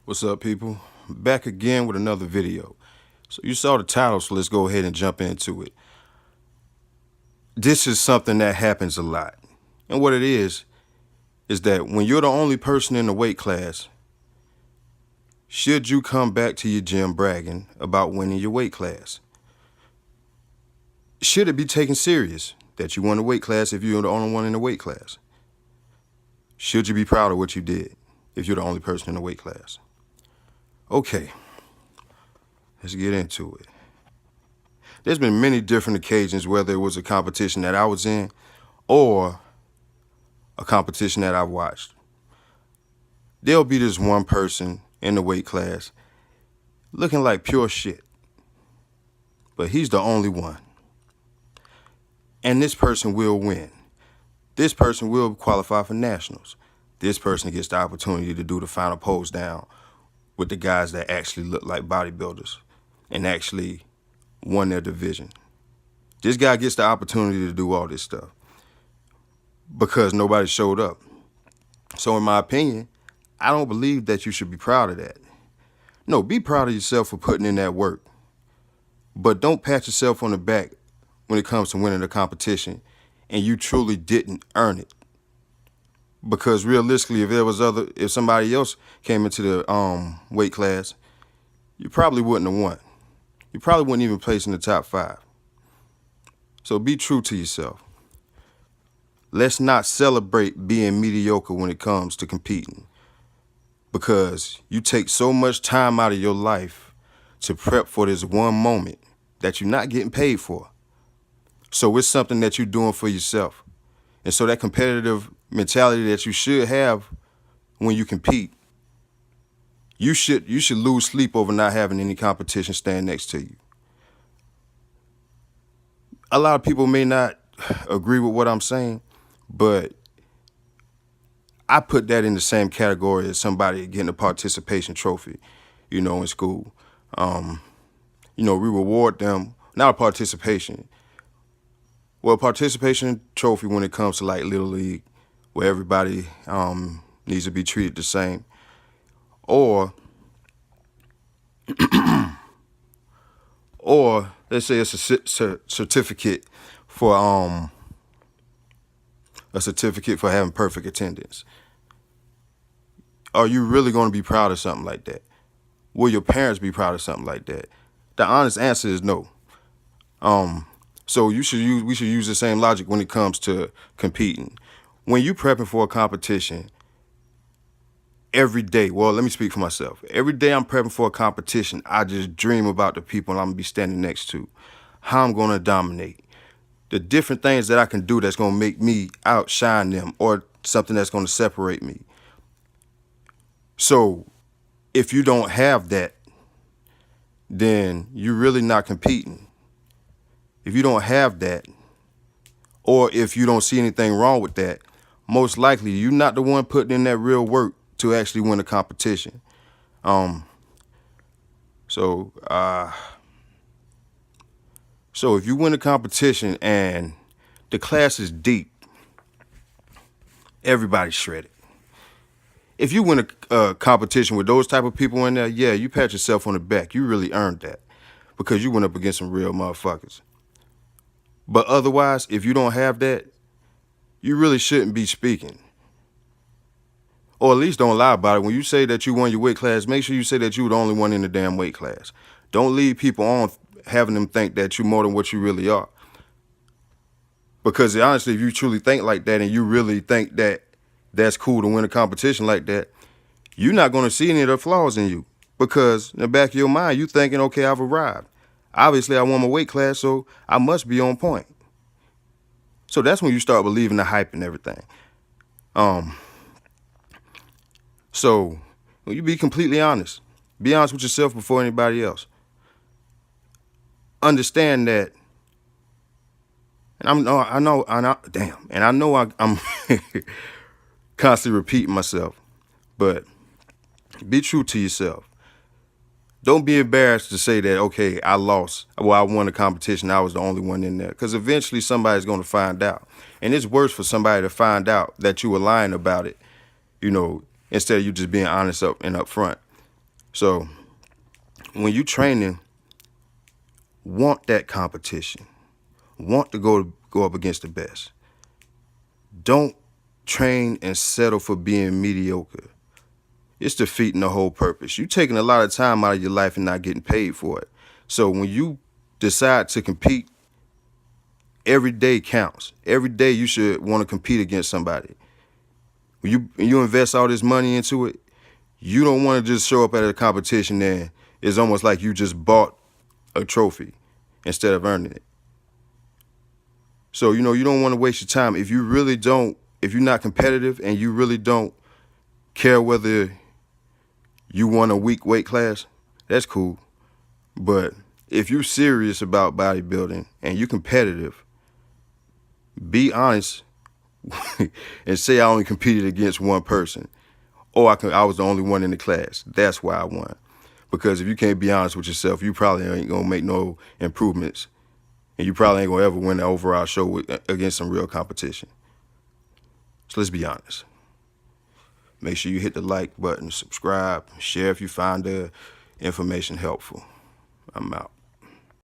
What's up, people? Back again with another video. So you saw the title, so let's go ahead and jump into it. This is something that happens a lot. And what it is that when you're the only person in the weight class, should you come back to your gym bragging about winning your weight class? Should it be taken serious that you won the weight class if you're the only one in the weight class? Should you be proud of what you did if you're the only person in the weight class? Okay, let's get into it. There's been many different occasions, whether it was a competition that I was in or a competition that I watched. There'll be this one person in the weight class looking like pure shit, but he's the only one. And this person will win. This person will qualify for nationals. This person gets the opportunity to do the final pose down with the guys that actually look like bodybuilders and actually won their division. This guy gets the opportunity to do all this stuff because nobody showed up. So in my opinion, I don't believe that you should be proud of that. No, be proud of yourself for putting in that work, but don't pat yourself on the back when it comes to winning a competition and you truly didn't earn it. Because realistically, if somebody else came into the weight class, you probably wouldn't have won. You probably wouldn't even place in the top 5. So be true to yourself. Let's not celebrate being mediocre when it comes to competing, because you take so much time out of your life to prep for this one moment that you're not getting paid for. So it's something that you're doing for yourself. And so that competitive mentality that you should have when you compete, you should lose sleep over not having any competition stand next to you. A lot of people may not agree with what I'm saying, but I put that in the same category as somebody getting a participation trophy, in school. We reward them, not a participation. Well, participation trophy when it comes to like Little League, where everybody needs to be treated the same. Or let's say it's a certificate for having perfect attendance. Are you really going to be proud of something like that? Will your parents be proud of something like that? The honest answer is no. So we should use the same logic when it comes to competing. When you prepping for a competition, every day, well, let me speak for myself. Every day I'm prepping for a competition, I just dream about the people I'm gonna be standing next to, how I'm gonna dominate, the different things that I can do that's gonna make me outshine them, or something that's gonna separate me. So if you don't have that, then you're really not competing. If you don't have that, or if you don't see anything wrong with that, most likely you're not the one putting in that real work to actually win a competition. So if you win a competition and the class is deep, everybody's shredded. If you win a competition with those type of people in there, yeah, you pat yourself on the back. You really earned that because you went up against some real motherfuckers. But otherwise, if you don't have that, you really shouldn't be speaking. Or at least don't lie about it. When you say that you won your weight class, make sure you say that you were the only one in the damn weight class. Don't lead people on having them think that you're more than what you really are. Because honestly, if you truly think like that and you really think that that's cool to win a competition like that, you're not going to see any of the flaws in you. Because in the back of your mind, you thinking, okay, I've arrived. Obviously, I won my weight class, so I must be on point. So that's when you start believing the hype and everything. So when you be completely honest, be honest with yourself before anybody else. Understand that, and I know, I'm constantly repeating myself, but be true to yourself. Don't be embarrassed to say that, okay, I lost. Well, I won the competition. I was the only one in there. Because eventually somebody's going to find out. And it's worse for somebody to find out that you were lying about it, instead of you just being honest up and up front. So when you training, want that competition. Want to go up against the best. Don't train and settle for being mediocre. It's defeating the whole purpose. You're taking a lot of time out of your life and not getting paid for it. So when you decide to compete, every day counts. Every day you should want to compete against somebody. When you invest all this money into it, you don't want to just show up at a competition and it's almost like you just bought a trophy instead of earning it. So, you don't want to waste your time. If you're not competitive and you really don't care whether you want a weak weight class, that's cool. But if you're serious about bodybuilding and you're competitive, be honest and say I only competed against one person, or I was the only one in the class. That's why I won. Because if you can't be honest with yourself, you probably ain't gonna make no improvements, and you probably ain't gonna ever win the overall show against some real competition. So let's be honest. Make sure you hit the like button, subscribe, share if you find the information helpful. I'm out.